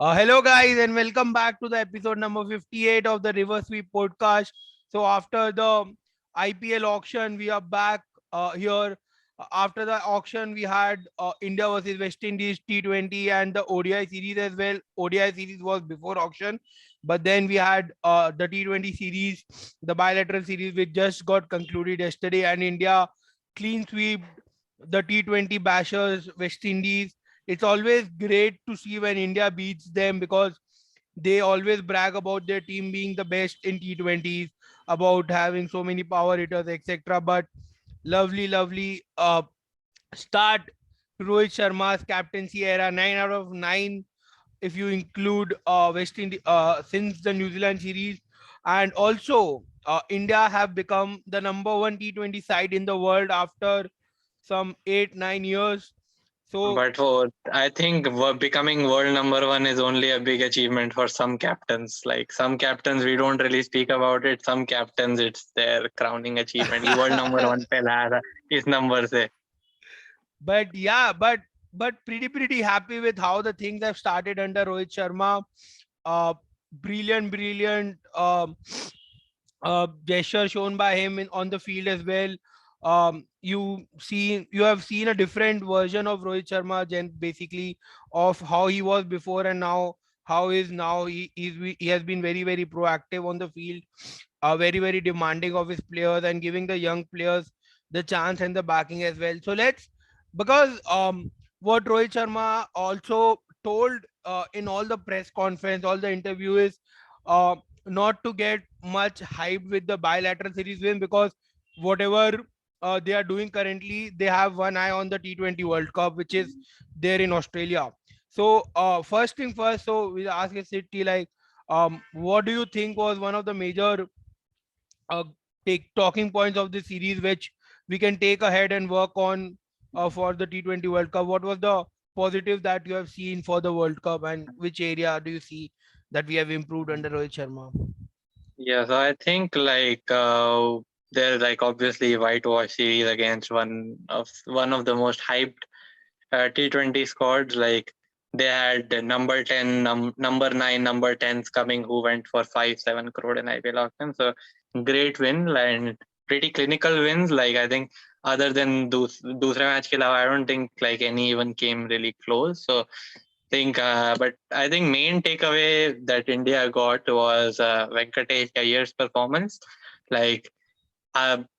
Hello, guys, and welcome back to the episode number 58 of the River Sweep podcast. So, after the IPL auction, we are back here. After the auction, we had India versus West Indies T20 and the ODI series as well. ODI series was before auction, but then we had the T20 series, the bilateral series, which just got concluded yesterday, and India clean sweep the T20 bashers, West Indies. It's always great to see when India beats them because they always brag about their team being the best in T20s, about having so many power hitters, etc. But lovely start to Rohit Sharma's captaincy era, 9 out of 9 if you include West Indies since the New Zealand series, and also India have become the number one T20 side in the world after some 8 9 years. So I think becoming world number one is only a big achievement for some captains. Like some captains, we don't really speak about it. Some captains, it's their crowning achievement. ये world number one पे लाया था इस number से. but yeah, but pretty happy with how the things have started under Rohit Sharma. Brilliant gesture shown by him on the field as well. You have seen a different version of Rohit Sharma, basically of how he was before and now how he is now. He has been very proactive on the field, very demanding of his players and giving the young players the chance and the backing as well. So let's because what Rohit Sharma also told in all the press conference, all the interviews, not to get much hype with the bilateral series win because whatever they are doing currently, they have one eye on the T20 World Cup, which is there in Australia. So first thing first, so we'll ask a city like, what do you think was one of the major uh, take talking points of the series, which we can take ahead and work on for the T20 World Cup? What was the positive that you have seen for the World Cup, and which area do you see that we have improved under Rohit Sharma? Yeah, so I think there's like obviously whitewash series against one of the most hyped T20 squads. Like they had the number 10, number 9, number 10s coming who went for 5-7 crore in IPL auction. So great win and pretty clinical wins. Like I think other than दूसरे match के अलावा, I don't think like any even came really close. So but I think main takeaway that India got was Venkatesh Iyer's performance. Like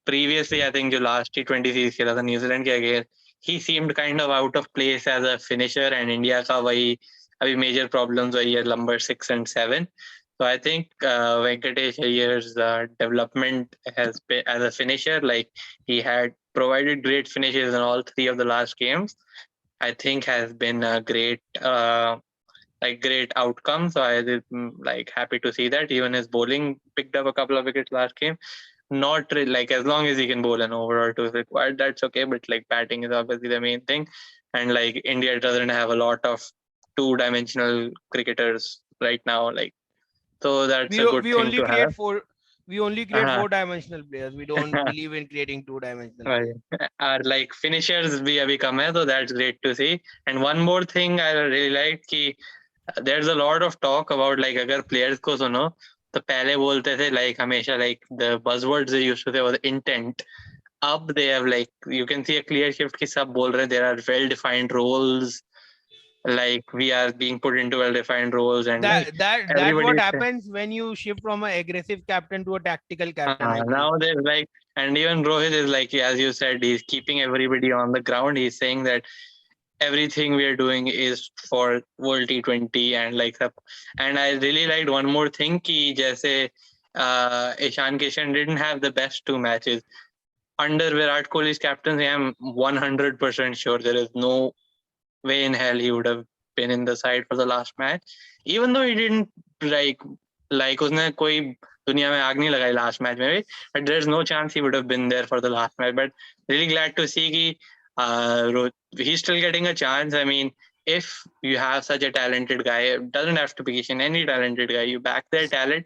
previously, I think the last T20 series खेला था New Zealand के against, he seemed kind of out of place as a finisher, and India का वही अभी major problems वही है number 6 and 7. So I think Venkatesh Iyer's development has been as a finisher. Like he had provided great finishes in all three of the last games. I think has been a great outcome. So I did like happy to see that. Even his bowling picked up a couple of wickets last game. Not like as long as he can bowl an over or two if required, that's okay. But like batting is obviously the main thing, and like India doesn't have a lot of two-dimensional cricketers right now. Like so that's We a good we thing only to have. create four. We only create Uh-huh. four-dimensional players. We don't believe in creating two-dimensional Right. players. Are like finishers भी अभी कम है, so that's great to see. And one more thing I really like कि there's a lot of talk about like अगर players को सुनो तो पहले बोलते थे like हमेशा like the buzzwords they used to say was intent. Up they have like you can see a clear shift कि सब बोल रहे हैं there are well defined roles, like we are being put into well defined roles, and like That everybody what is happens when you shift from an aggressive captain to a tactical captain, I believe. now there's like, and even Rohit is like, as you said, he's keeping everybody on the ground. He's saying that everything we are doing is for World T20 and like and I really liked one more thing कि जैसे Ishan Kishan didn't have the best two matches under Virat Kohli's captaincy. I'm 100% sure there is no way in hell he would have been in the side for the last match, even though he didn't like उसने कोई दुनिया में आग नहीं लगाई last match में भी, but there's no chance he would have been there for the last match. But really glad to see कि he's still getting a chance. I mean, if you have such a talented guy, it doesn't have to be Kishan, any talented guy, you back their talent.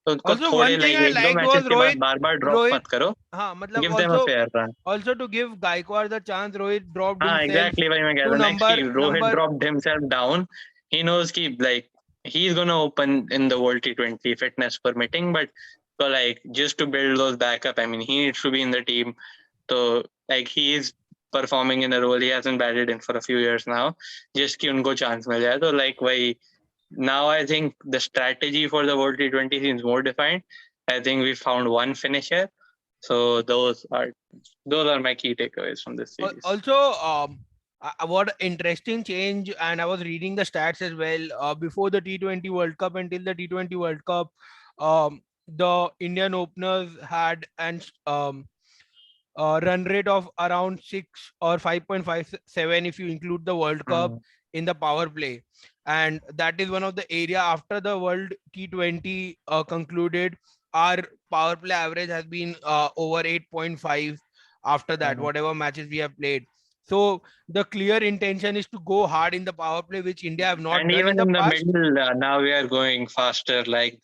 तो उनको Also, थोड़े one thing like I एक दो liked matches was के बाद Rohit. बार बार drop Rohit, मत करो. हाँ, मतलब Give them a fair run. also to give Gaikwad the chance, Rohit dropped हाँ himself exactly वही मैं कह to रहा next number की Rohit number dropped himself down. He knows कि like he's gonna open in the World T20 fitness permitting, but so like just to build those backup, I mean, he needs to be in the team. So like he is performing in a role he hasn't batted in for a few years now. Just कि उनको chance मिल जाए तो like वही now I think the strategy for the World T20 seems more defined. I think we found one finisher. So those are my key takeaways from this series. Also, what interesting change, and I was reading the stats as well. Before the T20 World Cup, until the T20 World Cup, the Indian openers had an run rate of around 6 or 5.57 if you include the World Cup Mm. in the power play. And that is one of the area after the World T20 concluded, our power play average has been over 8.5 after that, Mm. whatever matches we have played. So the clear intention is to go hard in the power play, which India have not And done in even the in the past. middle, now we are going faster. Like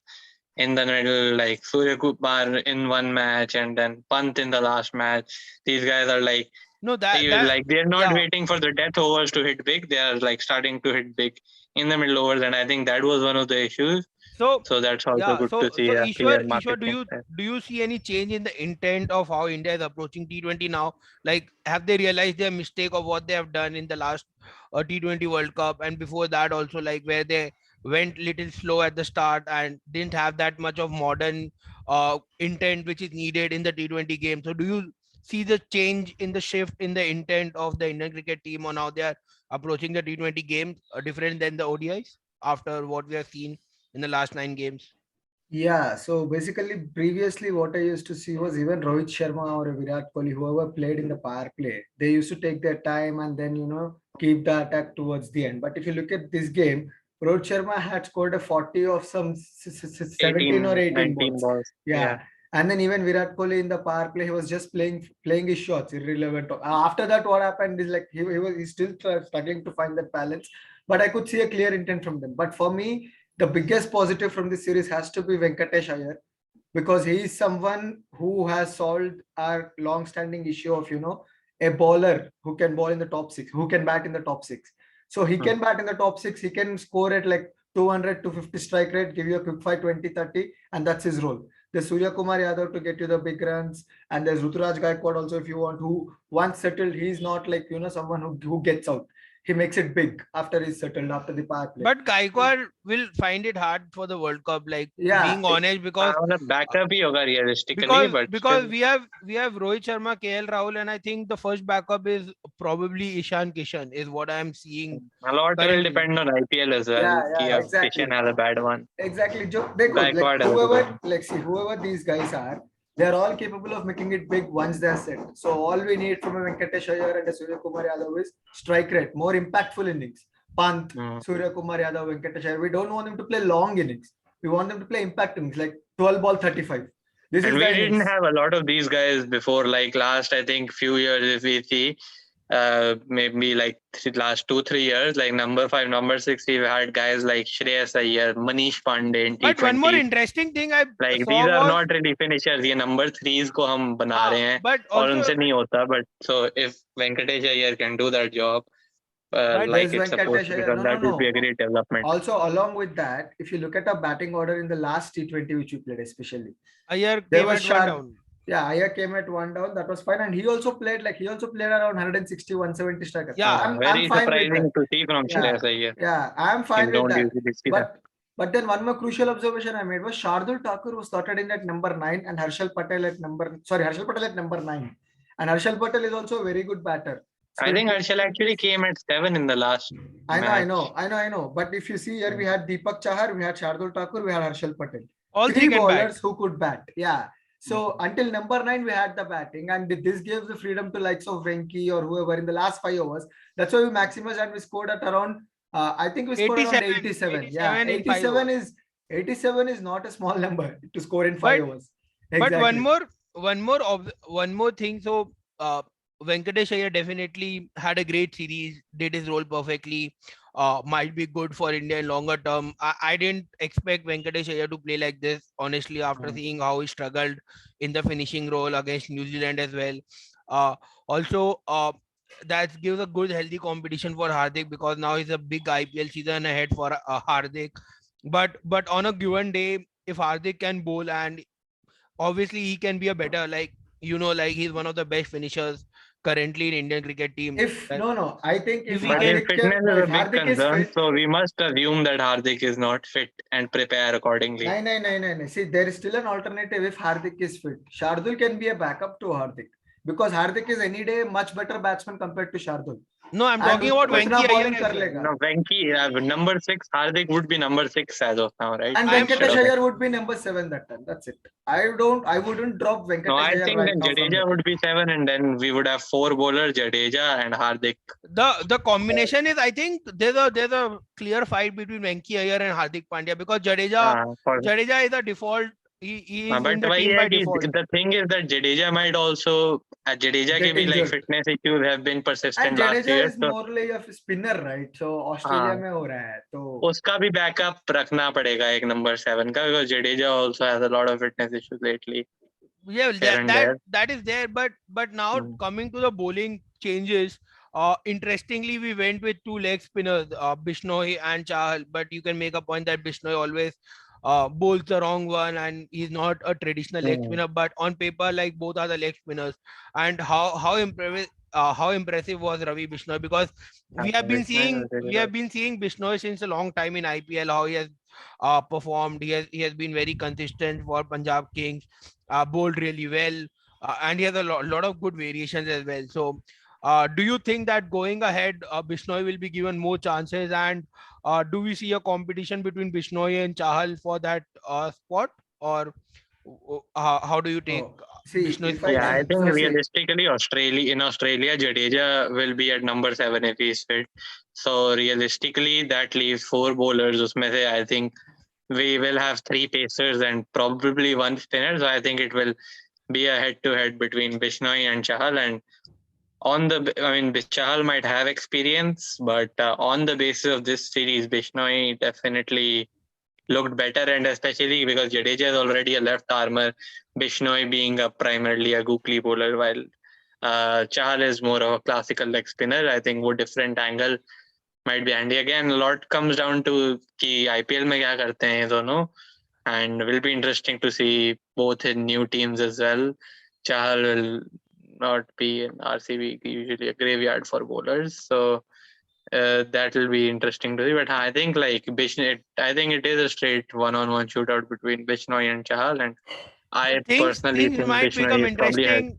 in the middle, like Surya Kumar in one match and then Pant in the last match. These guys are like No, that like they're not yeah. waiting for the death overs to hit big. They are like starting to hit big in the middle overs, and I think that was one of the issues. So So that's also yeah, good to see so a clear Ishwar, marketing there. do you see any change in the intent of how India is approaching T20 now? Like, have they realized their mistake of what they have done in the last T20 World Cup, and before that also, like where they went little slow at the start and didn't have that much of modern intent which is needed in the T20 game? So do you see the change in the shift in the intent of the Indian cricket team on how they are approaching the T20 games, different than the ODIs after what we have seen in the last 9 games? Yeah, so basically, previously, what I used to see was even Rohit Sharma or Virat Kohli, whoever played in the power play, they used to take their time and then, keep the attack towards the end. But if you look at this game, Rohit Sharma had scored a 40 of some 17 or 18, 18 19 balls. balls. Yeah. Yeah. And then even Virat Kohli in the power play, he was just playing his shots, irrelevant. After that, what happened is like he's still struggling to find that balance. But I could see a clear intent from them. But for me, the biggest positive from this series has to be Venkatesh Iyer, because he is someone who has solved our long-standing issue of a bowler who can bowl in the top six, who can bat in the top six. So he Hmm. can bat in the top six. He can score at like 200 to 50 strike rate, give you a quick fight 20-30, and that's his role. There's Surya Kumar Yadav to get you the big runs, and there's Ruturaj Gaikwad also if you want, who once settled, he's not like someone who gets out. He makes it big after he's settled after the power play. But Gaikwad will find it hard for the World Cup, like Yeah, being honest, मतलब uh, backup ही होगा realistically, but because still we have Rohit Sharma, KL Rahul, and I think the first backup is probably Ishan Kishan is what I'm seeing a lot will currently. depend on IPL as well. yeah, कि yeah, अब Kishan exactly. has a bad one. Exactly. देखो, like Gaikwad has a good whoever, one. like see, whoever these guys are, they're all capable of making it big once they're set. So all we need from a Venkatesh Iyer and a Surya Kumar Yadav is strike rate, more impactful innings. Pant, Hmm. Surya Kumar Yadav, Venkatesh Iyer. We don't want them to play long innings. We want them to play impact innings, like 12 ball 35. This And is we the didn't innings. have a lot of these guys before, like last, I think, few years, if we see, maybe like last 2-3 years, like number 5, number 6, we've had guys like Shreyas Iyer, Manish Pandey in But one more T20. interesting thing I Like these saw are was, not really finishers. ये number threes को हम बना रहे हैं but और also, उनसे नहीं होता. But so if Venkatesh Iyer can do that job, but like There's it's supposed Venkatesh to be Iyer. done, No, no, that would be a no. great development. Also, along with that, if you look at our batting order in the last T20 which we played, especially, Iyer there came was at one Shard. down. Yeah, Iyer came at one down. That was fine, and he also played around 160, 170 striker. Yeah, I'm Very fine with that. surprising to see from Yeah, Shreyas Iyer. yeah, I'm You fine with don't that. usually see that. But then one more crucial observation I made was Shardul Thakur was slotted in at number 9 and Harshal Patel at number 9, and Harshal Patel is also a very good batter. So I if think Harshal actually came at 7 in the last match. I know. But if you see here, we had Deepak Chahar, we had Shardul Thakur, we had Harshal Patel. all three Three can bat. bowlers who could bat. Yeah. So until number 9, we had the batting, and this gives the freedom to likes of Venki or whoever in the last 5 overs. That's why we maximized and we scored at around. I think we scored around 87. Yeah, 87 in 5 overs. 87 is not a small number to score in But 5 overs. But Exactly. one more thing. So Venkatesh Iyer definitely had a great series, did his role perfectly. Might be good for India in longer term. I didn't expect Venkatesh Iyer to play like this, honestly, after Mm. seeing how he struggled in the finishing role against New Zealand as well. Also, that gives a good healthy competition for Hardik, because now it's a big IPL season ahead for Hardik. but on a given day, if Hardik can bowl, and obviously he can be a better, like, like he's one of the best finishers currently in Indian cricket team. If no, I think if If he But his can, Hardik fitness no, is if a big Hardik is concern, fit, so we must assume that Hardik is not fit and prepare accordingly. no. See, there is still an alternative if Hardik is fit. Shardul can be a backup to Hardik because Hardik is any day much better batsman compared to Shardul. no, I'm And talking उसको about But उतना Venki Iyer bowling as कर well. लेगा. no, Venki, number 6, Hardik would be number 6 as of now, right? And I am Instead Venkatesh of saying, Iyer would be number 7 that time. That's it. I wouldn't drop no, Venkatesh I Iyer think right then now from the Jadeja team. would be 7, and then we would have 4 bowlers, Jadeja and Hardik. the combination is, I think there's a clear fight between Venki Iyer and Hardik Pandya, because For Jadeja is a default. He is but in the why team है by कि default. the thing is that Jadeja might also Jadeja के Get भी like injured. fitness issues have been And persistent last Jadeja year, is so more like a spinner, right? So Australia हाँ में हो रहा है तो उसका भी बैकअप रखना पड़ेगा एक नंबर 7 का, because Jadeja also has a lot of fitness issues lately Yeah, here that and that there. that is there, but now Hmm. coming to the bowling changes. Interestingly, we went with two leg spinners, Bishnoi and Chahal, but you can make a point that Bishnoi always bowls the wrong one, and he's not a traditional leg Hmm. spinner. But on paper, like, both are the leg spinners. And how impressive was Ravi Bishnoi, because we have been Bishnoi seeing was really we good. have been seeing Bishnoi since a long time in IPL. How he has performed. He has been very consistent for Punjab Kings, bowled really well, and he has a lot of good variations as well. So, do you think that going ahead, Bishnoi will be given more chances, and do we see a competition between Bishnoi and Chahal for that spot, or how do you take oh, see Bishnoi's if I Yeah, I can performance? think so see realistically, Australia, Jadeja will be at number 7 if he's fit. So realistically, that leaves 4 bowlers. उसमें से I think we will have 3 pacers and probably 1 spinner. So I think it will be a head-to-head between Bishnoi and Chahal. And I mean, Chahal might have experience, but on the basis of this series, Bishnoi definitely looked better, and especially because Jadeja is already a left armer, Bishnoi being primarily a googly bowler, while Chahal is more of a classical leg spinner. I think वो different angle might be handy. Again, a lot comes down to कि IPL में क्या करते हैं ये दोनों, and will be interesting to see both in new teams as well. Chahal will not be in RCB, usually a graveyard for bowlers, so that will be interesting to see. But I think I think it is a straight one-on-one shootout between Bishnoi and Chahal, and So I things personally things think might Bishnoi become is probably ahead. interesting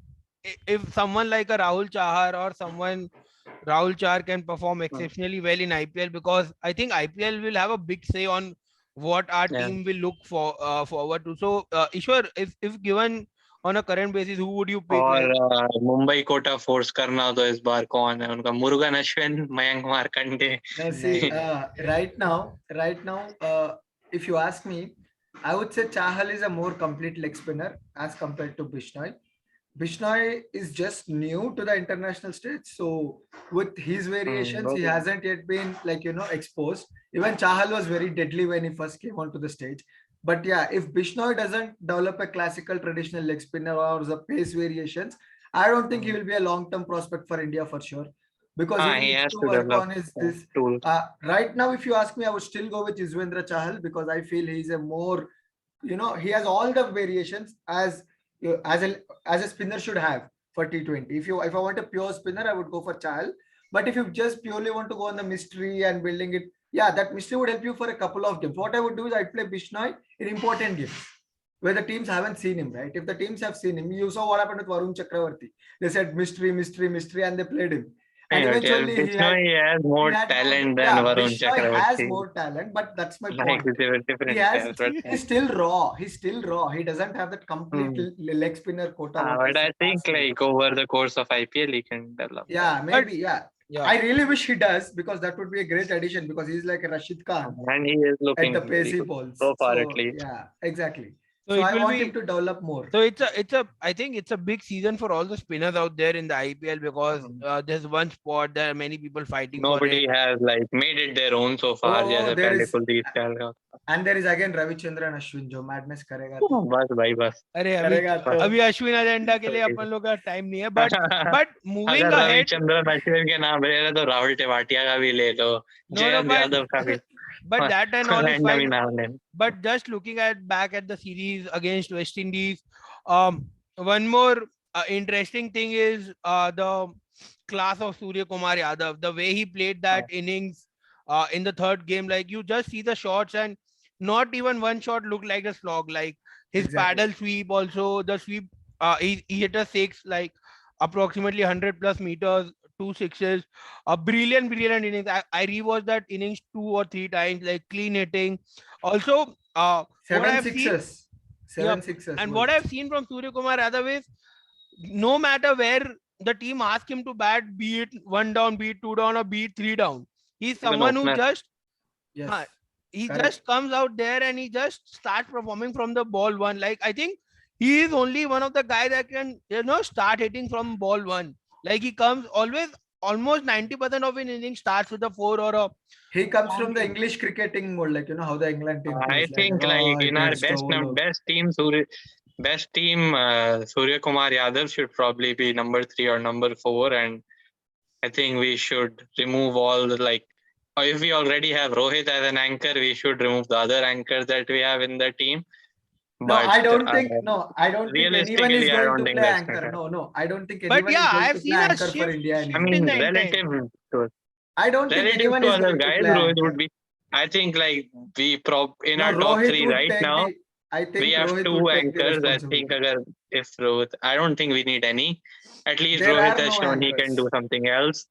if someone like a Rahul Chahar or someone Rahul Chahar can perform exceptionally well in IPL, because I think IPL will have a big say on what our Yeah. team will look for forward to. So, Ishwar, if given on a current basis, who would you pick? और Like, Mumbai Kota force करना हो तो इस बार कौन है उनका? Murugan Ashwin, Mayank Markande? now see नहीं, right now if you ask me, I would say Chahal is a more complete leg spinner as compared to Bishnoi. Bishnoi is just new to the international stage, so with his variations, he hasn't yet been exposed. Even Chahal was very deadly when he first came onto the stage. But yeah, if Bishnoi doesn't develop a classical traditional leg spinner or the pace variations, I don't think he will be a long-term prospect for India for sure. Because he He needs has to to work develop on his this. tools. Right now, if you ask me, I would still go with Yuzvendra Chahal because I feel he's a more, he has all the variations as a spinner should have for T20. If I want a pure spinner, I would go for Chahal. But if you just purely want to go on the mystery and building it, yeah, that mystery would help you for a couple of games. What I would do is I'd play Bishnoi in important games where the teams haven't seen him, right? If the teams have seen him, you saw what happened with Varun Chakravarti. They said mystery, mystery, mystery, and they played him. And Yeah, eventually Bishnoi has he more had more, talent than yeah, Varun Bishnoi has Chakravarti. more talent, but that's my Like point. they were He different has, players, but he's still raw. He's still raw. He doesn't have that complete hmm. leg spinner quota, what we But saw I think last year. like over the course of IPL, he can develop that. Yeah, but maybe, yeah. yeah. I really wish he does because that would be a great addition because he's like a Rashid Khan And he is at the looking very pacey good balls. so far, at So least. yeah, exactly. So So it I will want him be. to develop more. So it's a I think it's a big season for all the spinners out there in the IPL, because there's one spot, there are many people fighting for it. Nobody has like made it their own so far. Oh, जैसे there पहले is, Kuldeep Yadav था। and there is again Ravichandran Ashwin जो madness करेगा तो बस भाई बस। अरे अभी करेगा तो अभी अश्विन एजेंडा के लिए अपन लोग का टाइम नहीं है, बट मूविंग अगर अहेड. रविचंद्रन अश्विन के नाम ले रहे तो राहुल टेवाटिया का भी ले लो, No, no, जयंत यादव का भी। but that and all is randomly fine. now and then. But just looking at back at the series against West Indies, one more interesting thing is the class of Surya Kumar Yadav. The way he played that innings in the third game, like you just see the shots and not even one shot looked like a slog. Like his Exactly. paddle sweep, also the sweep, he hit a six, like approximately 100 plus meters, two sixes, a brilliant innings. I rewatched that innings two or three times, like clean hitting. Also, what Seven I've seen, sixes. yep, Seven sixes, and what Mohit. I've seen from Surya Kumar Yadav is no matter where the team asks him to bat, be it one down, be it two down, or be it three down, he's He's an someone who opener. just Yes. uh, he Correct. just comes out there and he just starts performing from the ball one. Like I think he is only one of the guys that can start hitting from ball one. Like he comes always almost 90% of an inning starts with a four or a He comes from the boundary. English cricketing mode, like how the England team I plays, like think like he in our gets to overload. best team, Surya Kumar Yadav should probably be number 3 or number 4, and I think we should remove all the or if we already have Rohit as an anchor, we should remove the other anchors that we have in the team. No, But I don't think. No, I don't think anyone is realistically, I going don't to think play that's anchor. better. No, I don't think But anyone is yeah, going I've to play seen a anchor for shift India I anymore. in mean, the intent. I don't think relative anyone to is other going to guys, play Rohit would anchor. be. I think in No, our top Rohit 3 would right take now, the. I we think have Rohit 2 would take the anchors. I think responsibility. if Rohit, I don't think we need any. At least There Rohit are has no shown he can do anchors. something else.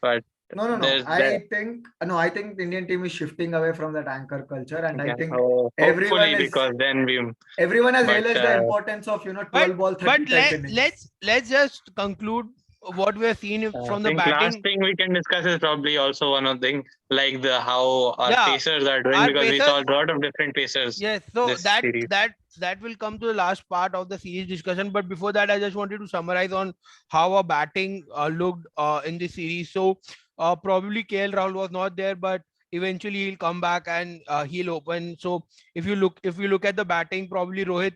But No. there's that. I think no. I think the Indian team is shifting away from that anchor culture, and I Yeah, think so everyone hopefully, is because then we. everyone has But realized the importance of But 12 ball 30 type innings. let's just conclude what we have seen I from the think last batting. thing we can discuss is probably also one of the thing like the how our Yeah, pacers are doing, our because we saw pacers. a lot of different pacers Yes, so this series. that will come to the last part of the series discussion. But before that, I just wanted to summarize on how our batting looked in this series. So probably KL Rahul was not there, but eventually he'll come back and he'll open. So if you look at the batting, probably Rohit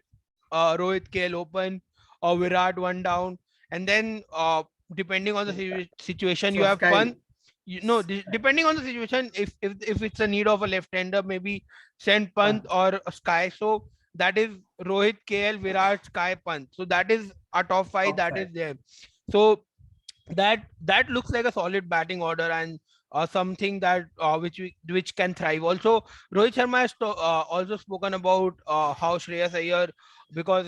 KL open, or Virat one down, and then depending on the situation, you So have Sky, Pant. Depending on the situation, if it's a need of a left-hander, maybe send Pant or Sky. So that is Rohit, KL, Virat, Sky, Pant. So that is our top five. top That five. is there. So that looks like a solid batting order and something that which can thrive. Also, Rohit Sharma has also spoken about how Shreyas Iyer, because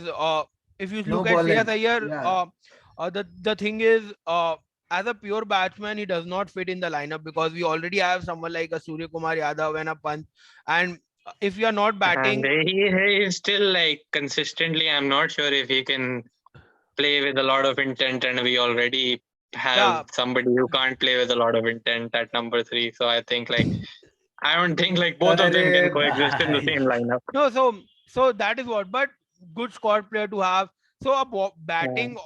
if you No look at Shreyas bowling. Iyer, Yeah. the thing is, as a pure batsman, he does not fit in the lineup because we already have someone like a Surya Kumar Yadav and a Pant. And if you are not And batting, he is still consistently. I'm not sure if he can play with a lot of intent, and we already have yeah, somebody who can't play with a lot of intent at number 3. So I think I don't think both of them can Arey coexist in the bhai. same lineup. no, so that is what. But good squad player to have. So our Yeah. batting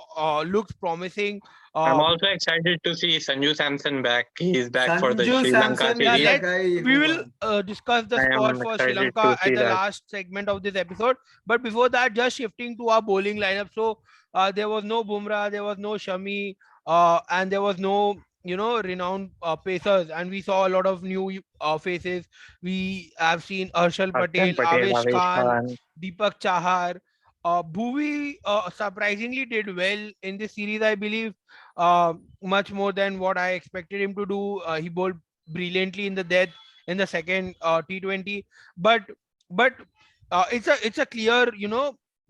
looks promising. I'm Uh, also excited to see Sanju Samson back. He's back for the Sanju Sri Lanka Samson yeah, is series. the let's guy we who will won. discuss the I squad am for Sri excited Lanka to at see the that. last segment of this episode. But before that, just shifting to our bowling lineup. So there was no Bumrah, there was no Shami, and there was no renowned pacers, and we saw a lot of new faces. We have seen Harshal Harshan Patel, Patel, Avesh Avesh Khan, Khan. Deepak Chahar. Bhuvi surprisingly did well in this series, I believe, much more than what I expected him to do. He bowled brilliantly in the death in the second T20, but but it's a clear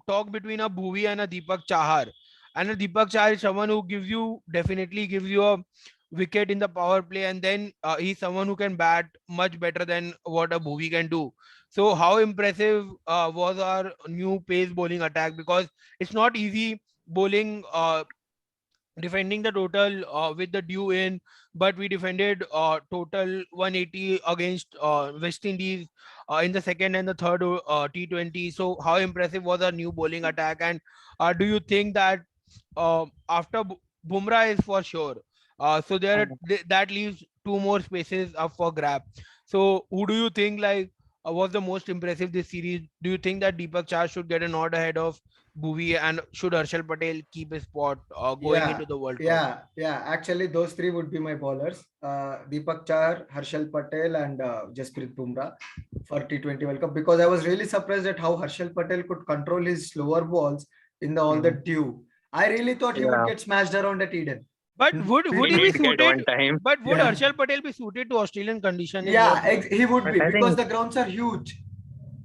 talk between a Bhuvi and a Deepak Chahar, and a Deepak Chahar is someone who definitely gives you a wicket in the power play, and then he's someone who can bat much better than what a Bhuvi can do. So how impressive was our new pace bowling attack, because it's not easy bowling defending the total with the due in, but we defended total 180 against West Indies in the second and the third T20. So how impressive was our new bowling attack? And do you think that after Bumrah is for sure, so that leaves two more spaces up for grab. So who do you think, like was the most impressive this series. Do you think that Deepak Char should get a nod ahead of Bhuvi, and should Harshal Patel keep his spot going Yeah, into the World Cup? yeah. Actually, those three would be my bowlers: Deepak Chahar, Harshal Patel, and Jasprit Bumrah for T20 World Cup. Because I was really surprised at how Harshal Patel could control his slower balls in the all the Mhm. due. I really thought he would Yeah, get smashed around at Eden. But would he he be did get suited? one time. But would Yeah, Harshal Patel be suited to Australian condition? Is what yeah, he would But be I because think, the grounds are huge.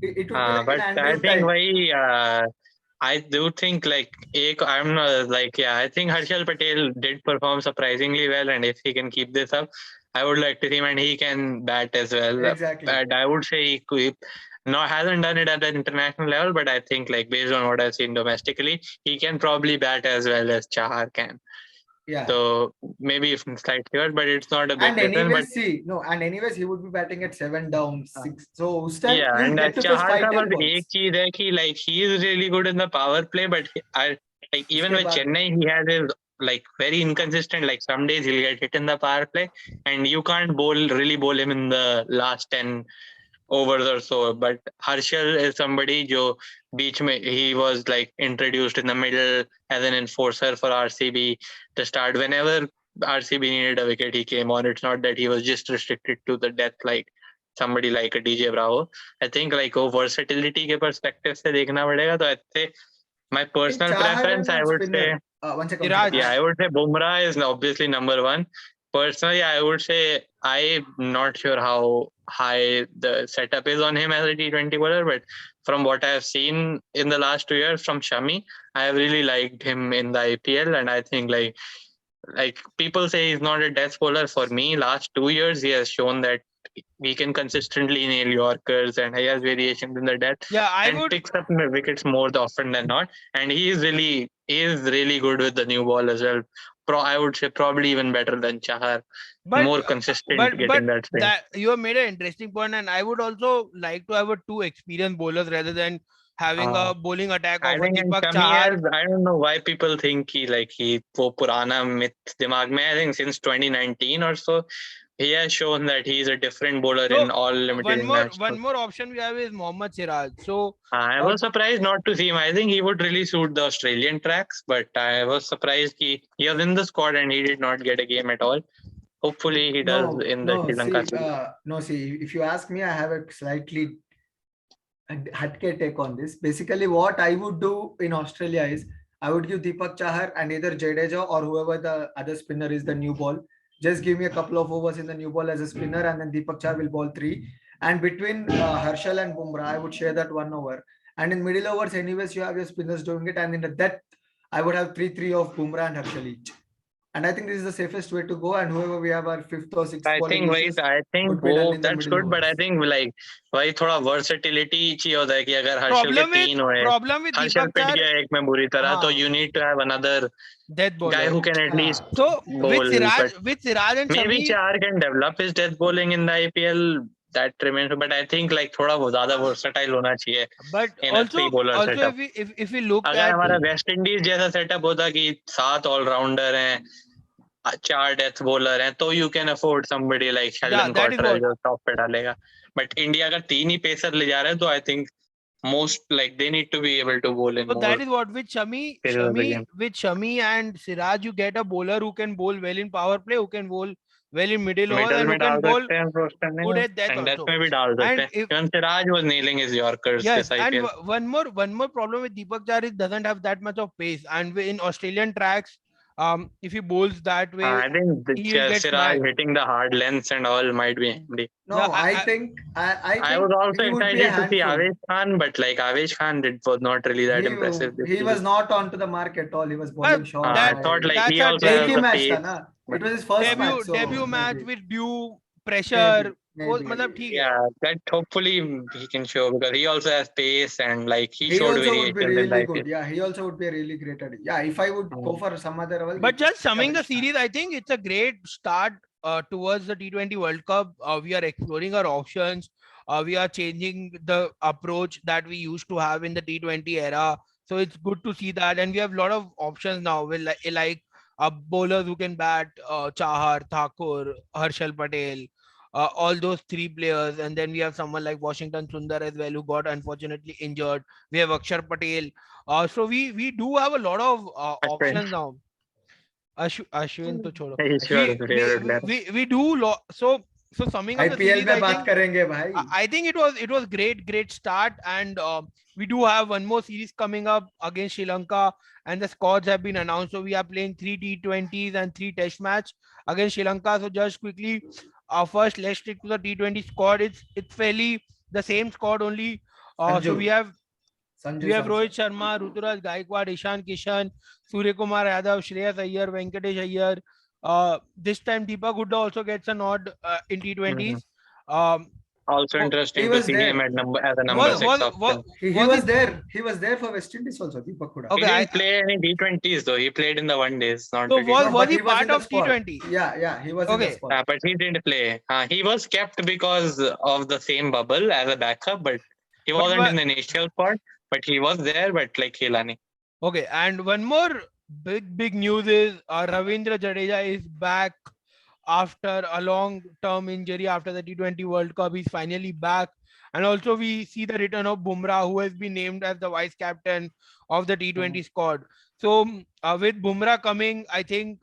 It would be like in I Andrew think type. why I do think like I'm not like yeah. I think Harshal Patel did perform surprisingly well, and if he can keep this up, I would like to see him, and he can bat as well. Exactly. And I would say no hasn't done it at an international level, but I think like based on what I've seen domestically, he can probably bat as well as Chahar can. Yeah. So maybe if slightly short, but it's not a big And difference. But anyways, see, no, and anyways, he would be batting at 7 down, uh, 6. So, us time yeah, you'll and get to face Chahar five का ten बस एक balls. चीज है कि like he is really good in the power play, but I like even उसके with बाद Chennai he has his like very inconsistent. Like some days he'll get hit in the power play, and you can't bowl him in the last 10 overs or so. But Harshal is somebody जो बीच में he was like introduced in the middle as an enforcer for RCB to start whenever RCB needed a wicket he came on. It's not that he was just restricted to the death like somebody like a DJ Bravo. I think like वो versatility के perspective से देखना पड़ेगा तो I think my in personal Chahar preference I and would say spinner. One second, one second. Siraj? yeah, I would say Bumrah is obviously number one. Personally, I would say I'm not sure how high the setup is on him as a T20 bowler, but from what I have seen in the last 2 years from Shami, I have really liked him in the IPL, and I think like people say he's not a death bowler. For me, last 2 years he has shown that he can consistently nail Yorkers and he has variations in the death Yeah, I and would. picks up wickets more often than not. And he is really good with the new ball as well. I would say probably even better than Chahar. But More consistent but getting that swing. that you have made an interesting point, and I would also like to have a two experienced bowlers rather than having Uh, a bowling attack I of a think in Deepak Shami Chahar. has I don't know why people think he वो पुराना myth दिमाग में I think since 2019 or so he has shown that he is a different bowler in So all limited one internationals. more option we have is Mohammad Siraj. So I uh, was surprised not to see him. I think he would really suit the Australian tracks, but I was surprised he was in the squad and he did not get a game at all. Hopefully he does No, in the no. Sri Lanka See, series. no. See, if you ask me, I have a slightly hatke take on this. Basically, what I would do in Australia is I would give Deepak Chahar and either Jadeja or whoever the other spinner is the new ball. Just give me a couple of overs in the new ball as a spinner, and then Deepak Chahar will bowl three. And between Harshal and Bumrah, I would share that 1 over. And in middle overs, anyways, you have your spinners doing it. And in the death, I would have 3-3 of Bumrah and Harshal each. And I think this is the safest way to go. And whoever we have our fifth or sixth bowling issues I think would be done वो in the that's middle good, but I overs. think like वही थोड़ा versatility चाहिए होता है कि अगर हर्षल के problem with 3 हुए problem with Harshal Deepak pit Chahar, गया एक में बुरी तरह तो हाँ, you need to have another death guy bowler. who can at least Ah, So bowl. But with Siraj and maybe Shami, Chahar can develop his death bowling in the IPL. That remains, but I think like थोड़ा वो ज़्यादा versatile होना चाहिए but in a three bowler also setup. if we look अगर at हमारा West Indies जैसा setup होता कि 7 ऑलराउंडर हैं 4 डेथ बॉलर हैं तो you can afford somebody like yeah, Sheldon that is Cottrell what. जो टॉप पे डालेगा बट इंडिया का 3 ही पेसर ले जा रहे हैं तो I think most like they need to be able to bowl in So more that is what with phases of the game. Shami and Siraj, you get a bowler who can bowl well in power play, who can bowl well in middle overs, middle and who में can डाल bowl सकते हैं roster में good at that and death also. में भी डाल सकते And हैं if even Siraj was nailing his yorkers yes, this and IPL. one more problem with Deepak Char is doesn't have that much of pace, and in Australian tracks, if he bowls that way, I think he will get Siraj smashed. hitting the hard lengths and all might be handy. Yeah, no, I I think was also he would be a excited to see handful. Avesh Khan, but like Avesh Khan did was not really that impressive this He was season. not onto the mark at all. He was but bowling short, I that thought wide. like that's he a also has एक ही the debut match था pace, ना. but It was his first match, so debut match maybe, with due maybe, pressure. वो maybe. मतलब ठीक है. yeah, that hopefully he can show because he also has pace and like he He showed also would be variations in the really IPL. good. Yeah, he also would be a really great addition. Yeah, if I would go Mm. for some other level, But it would just be summing the Avesh Khan. series, I think it's a great start towards the T20 World Cup. We are exploring our options. We are changing the approach that we used to have in the T20 era. So it's good to see that. And we have a lot of options now with like bowlers who can bat Chahar, Thakur, Harshal Patel. all those three players, and then we have someone like Washington Sundar as well, who got unfortunately injured. We have Akshar Patel. So we do have a lot of Ashwin. options now. Ashwin to छोड़ो. He's your favorite player. We do so summing up the IPL series, में बात करेंगे भाई. I think it was great start, and we do have one more series coming up against Sri Lanka, and the squads have been announced. So we are playing 3 T20s and 3 Test match against Sri Lanka. So just quickly, first let's stick to the T20 squad. It's fairly the same squad only. So we have Rohit Sharma, Ruturaj Gaikwad, Ishan Kishan, Surya Kumar Yadav, Shreyas Iyer, Venkatesh Iyer. This time Deepak Hooda also gets a nod in T20s. Also interesting he to was see there. him at as a number 6 option. He was there. He was there for West Indies also, Deepak Hooda. He didn't play any T20s though. He played in the one days, not So T20s. was he in part the of squad. T20? Yeah, he was in the squad. But he didn't play. He was kept because of the same bubble as a backup, but he wasn't in the initial squad. But he was there, but like Khilani. Okay, and one more big news is Ravindra Jadeja is back after a long-term injury after the T20 World Cup. He's finally back. And also we see the return of Bumrah, who has been named as the vice captain of the T20 squad. So with Bumrah coming, I think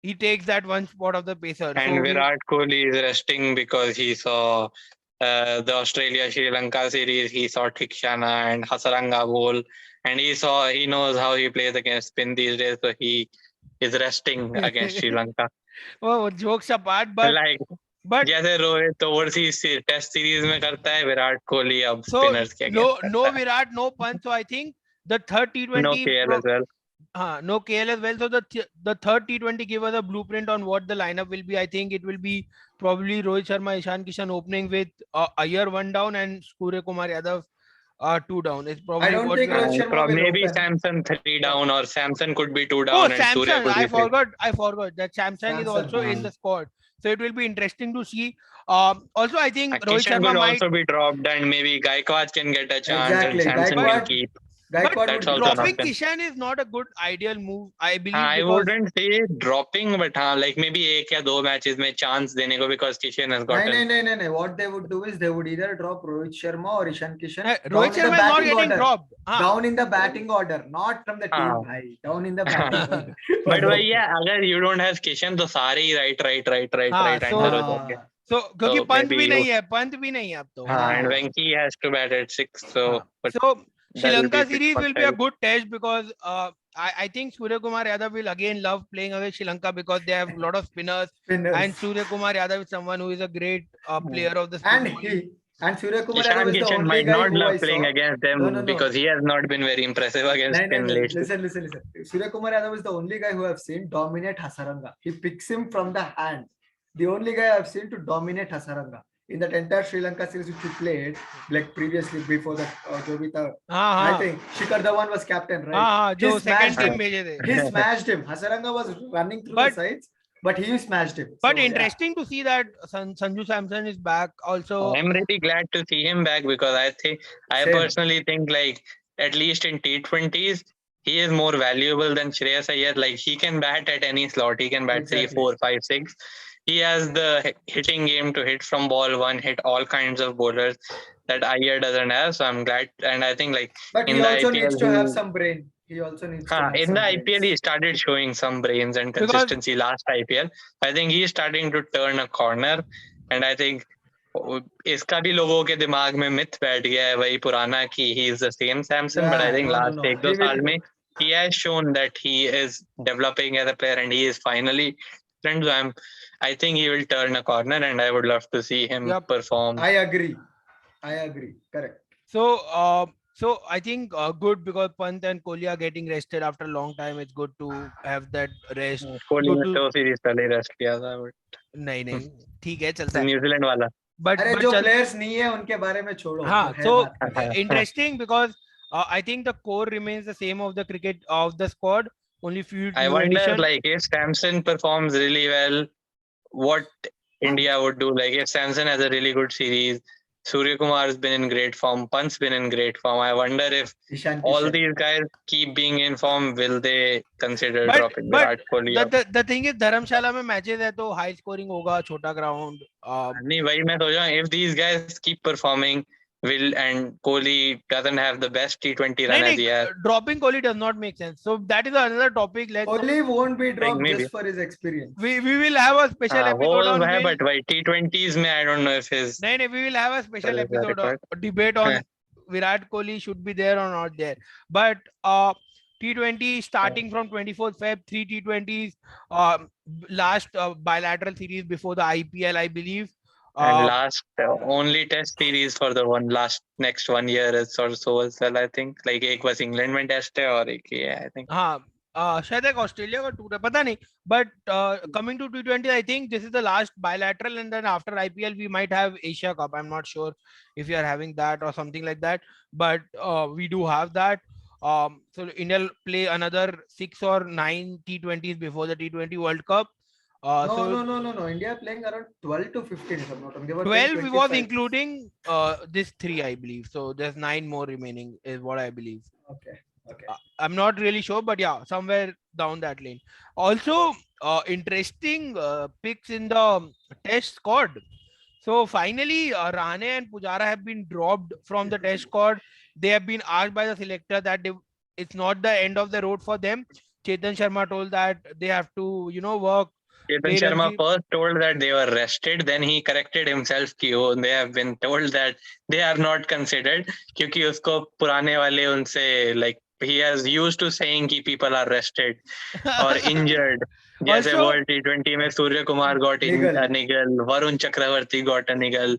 he takes that one spot of the pacer. And so Virat Kohli is resting because he saw the Australia-Sri Lanka series. He saw Thikshana and Hasaranga bowl. And he knows how he plays against spin these days. So he is resting against Sri Lanka. Oh, jokes apart, but जैसे Rohit overseas test series में करता है विराट कोहली अब so spinners के no Virat, no Pant. So I think the third T20 no KL as well. No KL as well. So the third T20 gave us a blueprint on what the lineup will be. I think it will be probably Rohit Sharma, Ishan Kishan opening with Iyer 1 down and Surya Kumar Yadav 2 down. It's probably I don't think Rohit Sharma will maybe open. Samson 3 down or Samson could be 2 down. Oh, and Samson! Surya could be I forgot that Samson is also in the squad. So it will be interesting to see. Also, I think Rohit Kishan Sharma will might also be dropped, and maybe Gaikwad can get a chance, Exactly. and Samson can keep. But That's also dropping an option. Kishan is not a good ideal move, I believe. I wouldn't say dropping, but like maybe 1 or 2 matches में chance देने को because Kishan has gotten. No. What they would do is they would either drop Rohit Sharma or Ishan Kishan. Rohit Sharma is not getting dropped. Down in the batting order, not from the team. Down in the batting order. But yeah, अगर you don't have Kishan तो सारे ही right. So क्योंकि पंत भी नहीं है अब तो. And Venki has to bat at 6. So Sri Lanka series will be a good test because I think Surya Kumar Yadav will again love playing against Sri Lanka because they have a lot of spinners. And Surya Kumar Yadav is someone who is a great player of the spin. And Surya Kumar Yadav is the only might guy not who love I playing saw. against them because he has not been very impressive against spin lately. Listen. Surya Kumar Yadav is the only guy who I've seen dominate Hasaranga. He picks him from the hand. The only guy I've seen to dominate Hasaranga. In that entire Sri Lanka series which he played, like previously before that, I think Shikhar Dhawan was captain, right? He smashed him. Hasaranga was running through the sides, but he smashed him. But interesting to see that Sanju Samson is back also. I'm really glad to see him back because I personally think like at least in T20s, he is more valuable than Shreyas Iyer. Like he can bat at any slot. He can bat 3, 4, 5, 6. He has the hitting game to hit from ball 1, hit all kinds of bowlers that Iyer doesn't have. So I'm glad, and I think like but in he the also IPL, needs to have some brain. He also needs to have in some the brains. IPL he started showing some brains and consistency last IPL. I think he's starting to turn a corner, and I think इसका भी लोगों के दिमाग में myth बैठ गया है वही पुराना कि he is the same Samson, but I think last 1-2 साल में he has shown that he is developing as a player and he is finally. So I think he will turn a corner, and I would love to see him perform. I agree. Correct. So I think good because Pant and Kohli are getting rested after a long time. It's good to have that rest. Kohli ने तो series पहले rest किया था, but नहीं ठीक है चलता है. न्यूजीलैंड वाला. But जो players नहीं है उनके बारे में छोड़ो. So interesting because I think the core remains the same of the cricket of the squad. Only few. I wonder like if Samson performs really well, what India would do. Like if Samson has a really good series, Surya Kumar has been in great form. Pant's been in great form. I wonder if Ishan all Kishan. these guys keep being in form, will they consider but dropping but Virat Kohli? the thing is धर्मशाला में matches है तो high scoring होगा, छोटा ground. नहीं, वही मैं सोच रहा हूँ, if these guys keep performing, will and Kohli doesn't have the best T20 run as he has. Dropping Kohli does not make sense. So that is another topic. Let's Kohli won't be dropped maybe. just for his experience. we will have a special वो episode on है, Will. but भाई T20s में I don't know if his नहीं, we will have a special is episode required. or debate on Virat Kohli should be there or not there. But T20 starting from 24th Feb, 3 T20s, last bilateral series before the IPL, I believe. And last only test series for the next 1 year is or so as well, I think. Like एक बस England में test है और एक ये है, I think. हाँ, शायद एक ऑस्ट्रेलिया का टूर है, पता नहीं. But coming to T20, I think this is the last bilateral, and then after IPL we might have Asia Cup. I'm not sure if you are having that or something like that, but we do have that. So India will play another 6 or 9 T20s before the T20 World Cup. No. India are playing around 12 to 15, if I'm not wrong. They were 12 playing was 25. including this 3, I believe. So there's 9 more remaining, is what I believe. Okay. I'm not really sure, but yeah, somewhere down that lane. Also, interesting picks in the test squad. So finally, Rahane and Pujara have been dropped from the test squad. They have been asked by the selector that it's not the end of the road for them. Chetan Sharma told that they have to, work. Chetan Sharma first told that they were rested, then he corrected himself कि they have been told that they are not considered क्योंकि उसको पुराने वाले उनसे like he has used to saying कि people are rested or injured. जैसे World T20 में Surya Kumar got a niggle, Varun Chakravarti got a niggle,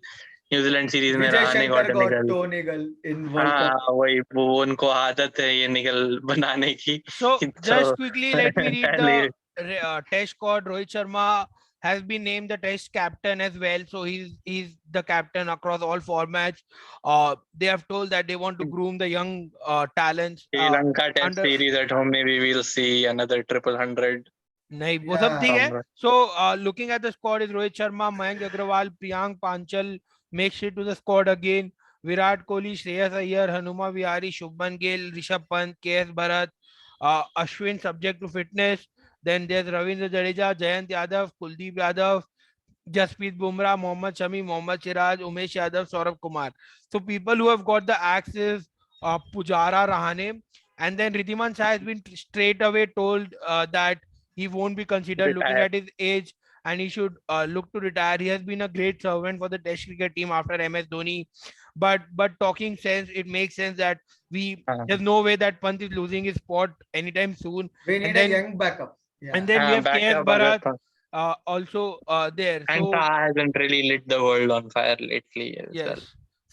New Zealand series में Rahane got a niggle in World Cup. वही वो उनको आदत है ये निगल बनाने की. So just quickly let me read the test squad. Rohit Sharma has been named the test captain as well, so he's the captain across all formats. They have told that they want to groom the young talents. Sri Lanka test series at home, maybe we'll see another 100. नहीं वो सब ठीक है. So looking at the squad is Rohit Sharma, Mayank Agrawal, Priyank Panchal makes it to the squad again. Virat Kohli, Shreyas Iyer, Hanuma Vihari, Shubman Gill, Rishabh Pant, KS Bharat, Ashwin subject to fitness. Then there's Ravindra Jadeja, Jayant Yadav, Kuldeep Yadav, Jasprit Bumrah, Mohammad Shami, Mohammad Siraj, Umesh Yadav, Saurabh Kumar. So people who have got the axes, Pujara, Rahane, and then Ridhiman Shah has been straight away told that he won't be considered looking at his age and he should look to retire. He has been a great servant for the Test cricket team after MS Dhoni. But talking sense, it makes sense that there's no way that Pant is losing his spot anytime soon. We need a young backup. Yeah. And then we have KS Bharat also there. And Shah hasn't really lit the world on fire lately as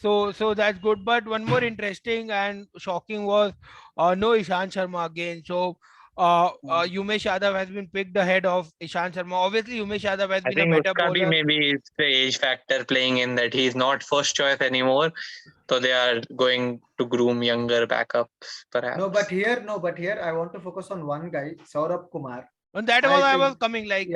well. So that's good. But one more interesting and shocking was no Ishant Sharma again. So Umesh Yadav has been picked ahead of Ishant Sharma. Obviously, Umesh Yadav has been a better bowler. Maybe it's the age factor playing in that he's not first choice anymore. So they are going to groom younger backups, perhaps. No, but here I want to focus on one guy, Saurabh Kumar. And that was I was coming like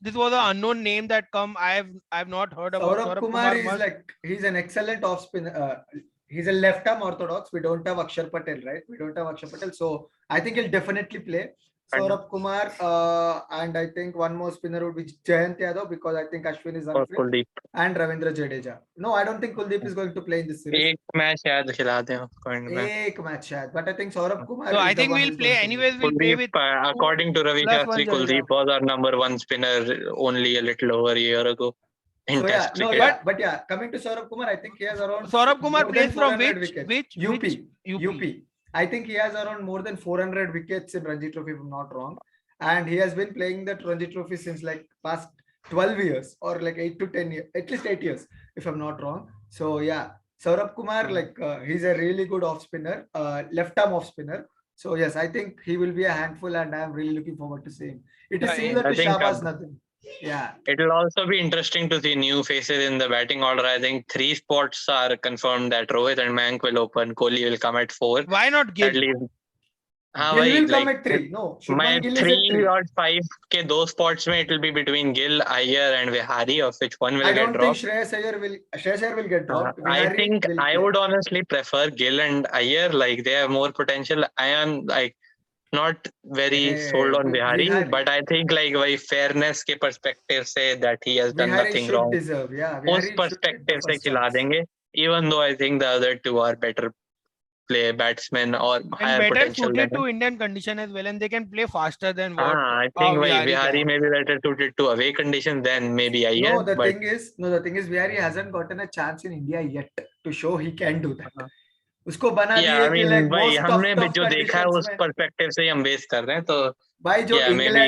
this was an unknown name that come. I have not heard about Saurabh Kumar. Is like he's an excellent off spinner. He's a left arm orthodox. We don't have Akshar Patel, right? So I think he'll definitely play. Saurabh Kumar and I think one more spinner would be Jayant Yadav because I think Ashwin is unfit. And Ravindra Jadeja. No, I don't think Kuldeep is going to play in this series. Ek match शायद खिला दें but I think Saurabh Kumar. So I think we'll play anyways. We'll play with according to Ravi Shastri, Kuldeep was our number 1 spinner only a little over a year ago. Coming to Saurabh Kumar, I think he has around. Saurabh Kumar plays from which UP. I think he has around more than 400 wickets in Ranji Trophy, if I'm not wrong. And he has been playing that Ranji Trophy since like past 12 years or like 8 to 10 years, at least 8 years, if I'm not wrong. So Saurabh Kumar, he's a really good off spinner, left arm off spinner. So yes, I think he will be a handful and I'm really looking forward to seeing. It is similar to Shahbaz Nadeem. Yeah. It will also be interesting to see new faces in the batting order. I think 3 spots are confirmed that Rohit and Mayank will open. Kohli will come at 4. Why not Gill? हाँ Gill भाई, will come like at 3. No, my Shubman Gill is at 3 3. or 5 के दो spots में it will be between Gill, Iyer and Vihari, of which one will I get don't think dropped. Shreyas Iyer will get dropped. I Vihari think will I play. would honestly prefer Gill and Iyer. Like they have more potential. I am like not very sold on Vihari, Vihari, but I think like by fairness के perspective से that he has done Vihari nothing should wrong. deserve. Yeah, उस Vihari should get the perspective से first खिला chance. देंगे. Even though I think the other two are better play batsmen or And higher better potential than suited to him. Indian condition as well, and they can play faster than what I think Vihari Vihari can. may be better suited to away conditions than maybe Iyer, No, the but thing is, Vihari hasn't gotten a chance in India yet to show he can do that. उसको बना yeah, दिए I कि mean like भाई most हमने भी tough जो देखा है conditions उस में पर्सपेक्टिव से ही हम बेस कर रहे हैं तो भाई जो yeah maybe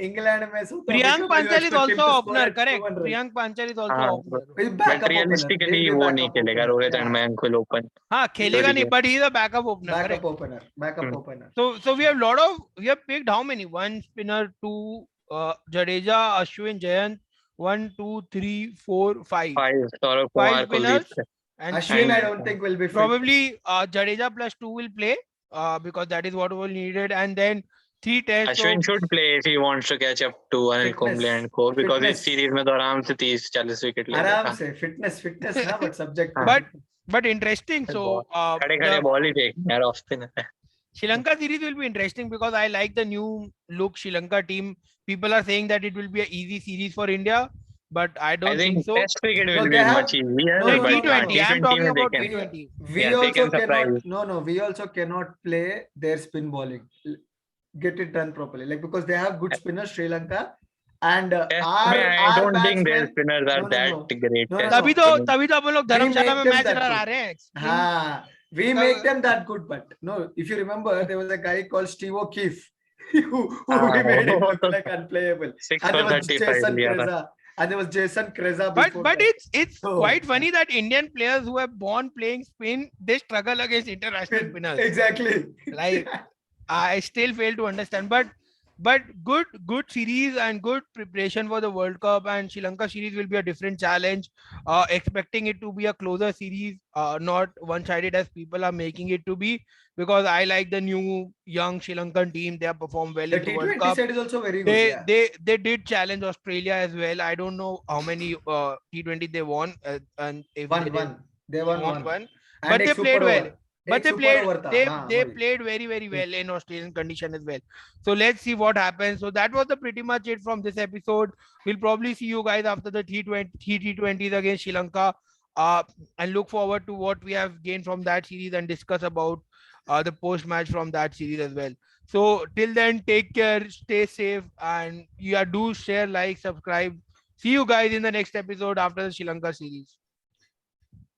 इंग्लैंड में साउथ Priyank अफ्रीका में you Panchal is expect him also to score opener, at correct? 200 runs. Priyank Panchal is also हाँ opener. He's but backup opener. Realistically He'll be वो नहीं backup खेलेगा opener. Rohit and Yeah, मैंकुल open हाँ खेलेगा नहीं, है but he is a backup opener, backup correct? opener. Backup Hmm. opener. So we have picked how many? One spinner, two Jadeja, Ashwin, Jayant, 1, 2, 3, 4, 5. 5 Sourav 5 Kumar spinners Kuldeep and Ashwin, I three. don't think will be fit. Probably Jadeja plus 2 will play because that is what was needed, and then 3 tests. So Ashwin should play if he wants to catch up to Anil Kumble and को because इस series में तो आराम से 30-40 wicket ले आराम लेगा से fitness ना but subject हाँ. but interesting. So खड़े खड़े बॉल ही देख यार off spinner Sri Lanka series will be interesting because I like the new look Sri Lanka team. People are saying that it will be an easy series for India, but I I don't think think so. Test cricket No, will they be have much easier no, No, no, but no, no. T20. I am T20 talking में they about can T20. We yeah they also can surprise cannot we also cannot play their spin bowling. Get it done properly, like because they have good spinners Sri Lanka, and test में I our don't think there batsmen. Spinners are No, no, no, that great no, no, test no. तभी तो अपन लोग We Dharamshala make में them match that आ good. रहे हैं. We make them that good, but no. If you remember, there was a guy called Steve O'Keefe who we made him look like unplayable, 6 and there for was 35 Jason लिया था Kreza, But before that. it's So, quite funny that Indian players who are born playing spin, they struggle against international spinners. exactly. Like I still fail to understand, but good series and good preparation for the World Cup, and Sri Lanka series will be a different challenge. Expecting it to be a closer series, not one-sided as people are making it to be, because I like the new young Sri Lankan team. They have performed well The in the World T20 Cup. side is also very good. Yeah. They did challenge Australia as well. I don't know how many T20 they won, and if they did, They won won one. one, And but एक they played super well. over. But एक they super played over था. they हाँ, they वही. played very well in Australian condition as well. So let's see what happens. So that was the pretty much it from this episode. We'll probably see you guys after the T20s against Sri Lanka. And look forward to what we have gained from that series and discuss about the post match from that series as well. So till then, take care, stay safe, and do share, like, subscribe. See you guys in the next episode after the Sri Lanka series.